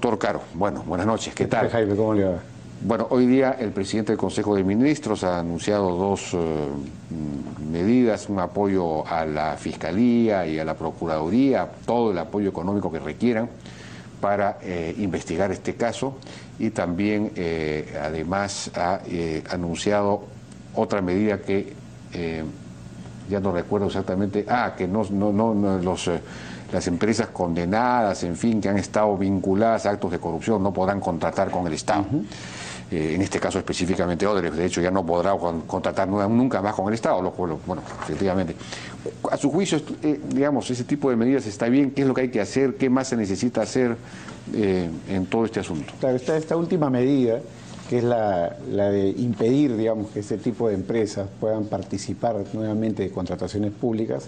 Doctor Caro, bueno, buenas noches, ¿qué tal? Jaime, ¿cómo le va? Bueno, hoy día el presidente del Consejo de Ministros ha anunciado dos medidas, un apoyo a la Fiscalía y a la Procuraduría, todo el apoyo económico que requieran para investigar este caso, y también además ha anunciado otra medida que ya no recuerdo exactamente, que las empresas condenadas, en fin, que han estado vinculadas a actos de corrupción no podrán contratar con el Estado. En este caso específicamente Odebrecht, de hecho, ya no podrá contratar nunca más con el Estado, bueno, efectivamente. A su juicio, digamos, ese tipo de medidas está bien. ¿Qué es lo que hay que hacer? ¿Qué más se necesita hacer en todo este asunto? Claro, esta última medida, que es la de impedir, digamos, que este tipo de empresas puedan participar nuevamente de contrataciones públicas,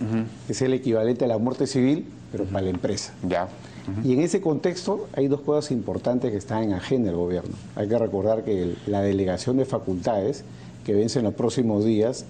es el equivalente a la muerte civil, pero para la empresa. Ya. Y en ese contexto hay dos cosas importantes que están en agenda del gobierno. Hay que recordar que la delegación de facultades, que vence en los próximos días,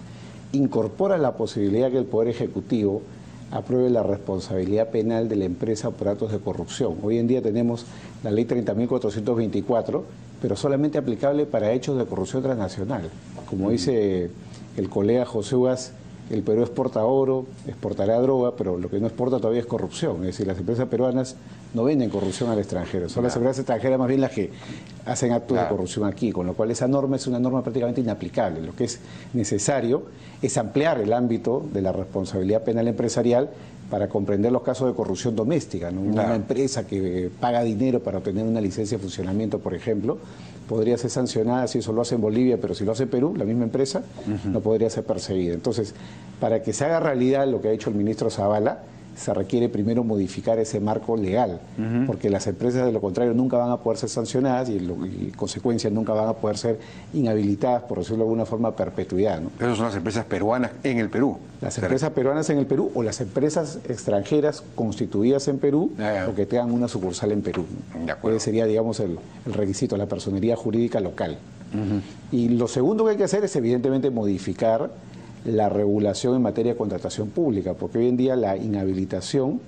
incorpora la posibilidad que el Poder Ejecutivo apruebe la responsabilidad penal de la empresa por actos de corrupción. Hoy en día tenemos la ley 30.424, pero solamente aplicable para hechos de corrupción transnacional. Como dice el colega José Ugas, el Perú exporta oro, exportará droga, pero lo que no exporta todavía es corrupción. Es decir, las empresas peruanas no venden corrupción al extranjero. Son las empresas extranjeras más bien las que hacen actos de corrupción aquí, con lo cual esa norma es una norma prácticamente inaplicable. Lo que es necesario es ampliar el ámbito de la responsabilidad penal empresarial para comprender los casos de corrupción doméstica, ¿no? Una empresa que paga dinero para obtener una licencia de funcionamiento, por ejemplo, podría ser sancionada si eso lo hace en Bolivia, pero si lo hace en Perú, la misma empresa, no podría ser perseguida. Entonces, para que se haga realidad lo que ha hecho el ministro Zavala, se requiere primero modificar ese marco legal, porque las empresas de lo contrario nunca van a poder ser sancionadas y en consecuencia nunca van a poder ser inhabilitadas, por decirlo de alguna forma, a perpetuidad, ¿no? Esas son las empresas peruanas en el Perú. Las empresas peruanas en el Perú o las empresas extranjeras constituidas en Perú o que tengan una sucursal en Perú, ¿no? Ese sería, digamos, el requisito, la personería jurídica local. Y lo segundo que hay que hacer es, evidentemente, modificar la regulación en materia de contratación pública, porque hoy en día la inhabilitación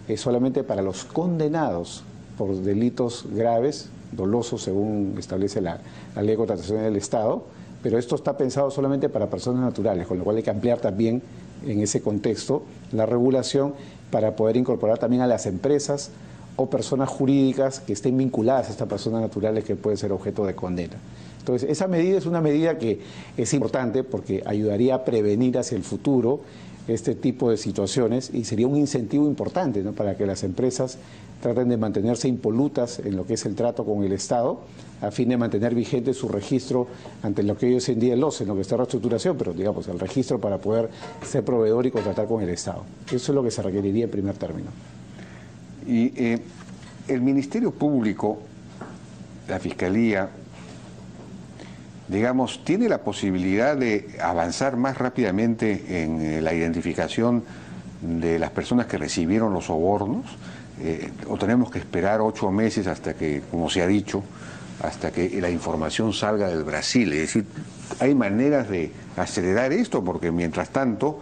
es solamente para los condenados por delitos graves, dolosos, según establece la ley de contratación del Estado, pero esto está pensado solamente para personas naturales, con lo cual hay que ampliar también en ese contexto la regulación para poder incorporar también a las empresas o personas jurídicas que estén vinculadas a estas personas naturales que pueden ser objeto de condena. Entonces, esa medida es una medida que es importante porque ayudaría a prevenir hacia el futuro este tipo de situaciones y sería un incentivo importante, ¿no?, para que las empresas traten de mantenerse impolutas en lo que es el trato con el Estado, a fin de mantener vigente su registro ante lo que hoy en día es el OCE, lo que está en reestructuración, pero digamos, el registro para poder ser proveedor y contratar con el Estado. Eso es lo que se requeriría en primer término. Y el Ministerio Público, la Fiscalía, digamos, ¿tiene la posibilidad de avanzar más rápidamente en la identificación de las personas que recibieron los sobornos? ¿O tenemos que esperar 8 meses hasta que, como se ha dicho, hasta que la información salga del Brasil? Es decir, ¿hay maneras de acelerar esto? Porque mientras tanto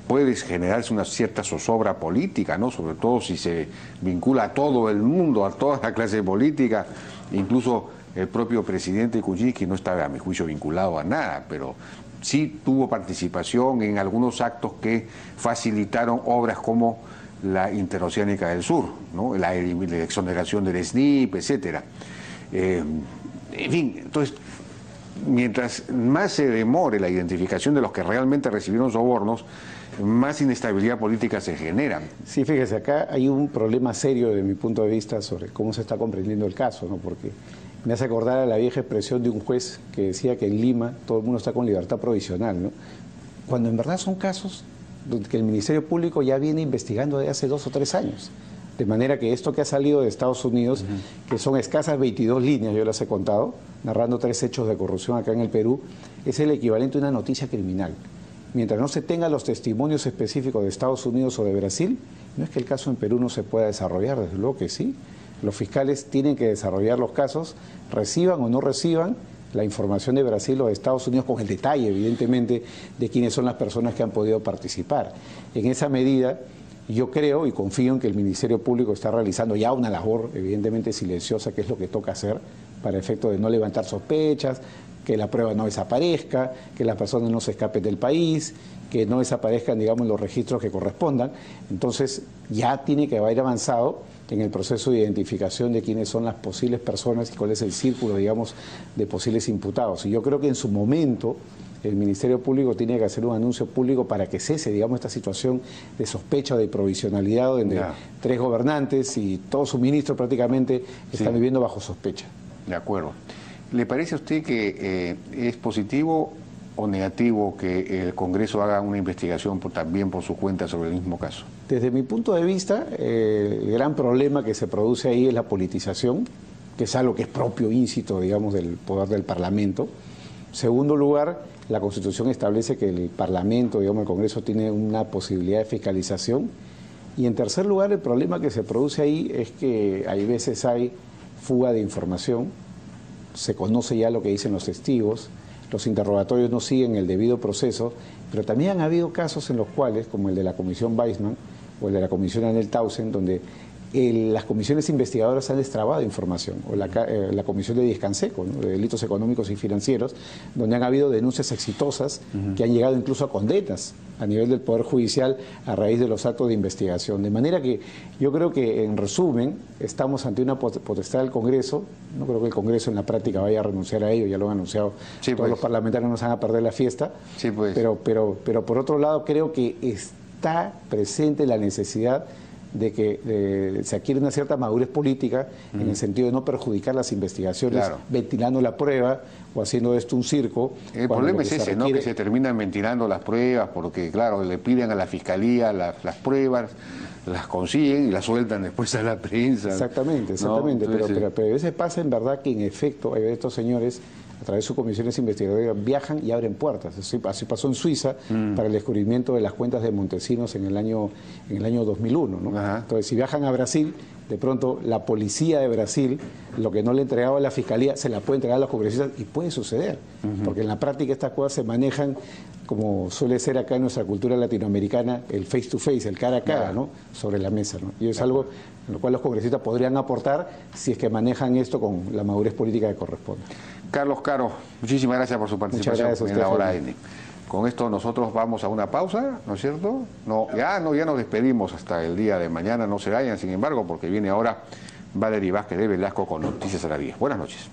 puede generarse una cierta zozobra política, ¿no? Sobre todo si se vincula a todo el mundo, a toda la clase política, incluso el propio presidente Kuczynski no estaba, a mi juicio, vinculado a nada, pero sí tuvo participación en algunos actos que facilitaron obras como la Interoceánica del Sur, ¿no?, la exoneración del SNIP, etcétera. En fin, entonces, mientras más se demore la identificación de los que realmente recibieron sobornos, más inestabilidad política se genera. Sí, fíjese, acá hay un problema serio desde mi punto de vista sobre cómo se está comprendiendo el caso, ¿no? Porque me hace acordar a la vieja expresión de un juez que decía que en Lima todo el mundo está con libertad provisional, ¿no? Cuando en verdad son casos que el Ministerio Público ya viene investigando desde hace 2 o 3 años. De manera que esto que ha salido de Estados Unidos, que son escasas 22 líneas, yo las he contado, narrando 3 hechos de corrupción acá en el Perú, es el equivalente a una noticia criminal. Mientras no se tengan los testimonios específicos de Estados Unidos o de Brasil, no es que el caso en Perú no se pueda desarrollar, desde luego que sí. Los fiscales tienen que desarrollar los casos, reciban o no reciban la información de Brasil o de Estados Unidos, con el detalle, evidentemente, de quiénes son las personas que han podido participar. En esa medida, Yo creo y confío en que el Ministerio Público está realizando ya una labor evidentemente silenciosa, que es lo que toca hacer para efecto de no levantar sospechas, que la prueba no desaparezca, que las personas no se escapen del país, que no desaparezcan, digamos, los registros que correspondan. Entonces ya tiene que haber avanzado en el proceso de identificación de quiénes son las posibles personas y cuál es el círculo, digamos, de posibles imputados. Y yo creo que en su momento el Ministerio Público tiene que hacer un anuncio público para que cese, digamos, esta situación de sospecha o de provisionalidad donde tres gobernantes y todos sus ministros prácticamente están viviendo bajo sospecha. De acuerdo. ¿Le parece a usted que es positivo o negativo que el Congreso haga una investigación también por su cuenta sobre el mismo caso? Desde mi punto de vista, el gran problema que se produce ahí es la politización, que es algo que es propio, íncito, digamos, del poder del Parlamento. Segundo lugar, la Constitución establece que el Parlamento, digamos, el Congreso tiene una posibilidad de fiscalización. Y en tercer lugar, el problema que se produce ahí es que hay veces hay fuga de información, se conoce ya lo que dicen los testigos, los interrogatorios no siguen el debido proceso, pero también han habido casos en los cuales, como el de la Comisión Weissman o el de la Comisión Anel Tausen, donde las comisiones investigadoras han destrabado información, o la Comisión de Discanseco, ¿no?, de delitos económicos y financieros, donde han habido denuncias exitosas que han llegado incluso a condenas a nivel del Poder Judicial a raíz de los actos de investigación. De manera que yo creo que, en resumen, estamos ante una potestad del Congreso. No creo que el Congreso en la práctica vaya a renunciar a ello, ya lo han anunciado, todos los parlamentarios nos van a perder la fiesta, pero por otro lado creo que está presente la necesidad de que se adquiere una cierta madurez política en el sentido de no perjudicar las investigaciones, ventilando la prueba o haciendo esto un circo. El problema es ese, ¿no?, que se terminan ventilando las pruebas porque, claro, le piden a la Fiscalía las pruebas, las consiguen y las sueltan después a la prensa. Exactamente, ¿no? Entonces, pero a veces pasa en verdad que en efecto estos señores, a través de sus comisiones investigadoras, viajan y abren puertas. Así pasó en Suiza para el descubrimiento de las cuentas de Montesinos en el año 2001, ¿no? Entonces, si viajan a Brasil, de pronto la policía de Brasil, lo que no le entregaba a la Fiscalía, se la puede entregar a los congresistas, y puede suceder, porque en la práctica estas cosas se manejan como suele ser acá en nuestra cultura latinoamericana, el face to face, el cara a cara, ¿no?, sobre la mesa, ¿no? Y es algo en lo cual los congresistas podrían aportar si es que manejan esto con la madurez política que corresponde. Carlos Caro, muchísimas gracias por su participación en la Hora N. Con esto nosotros vamos a una pausa, ¿no es cierto? Ya nos despedimos hasta el día de mañana, no se vayan, sin embargo, porque viene ahora Valerie Vázquez de Velasco con Noticias a la 10. Buenas noches.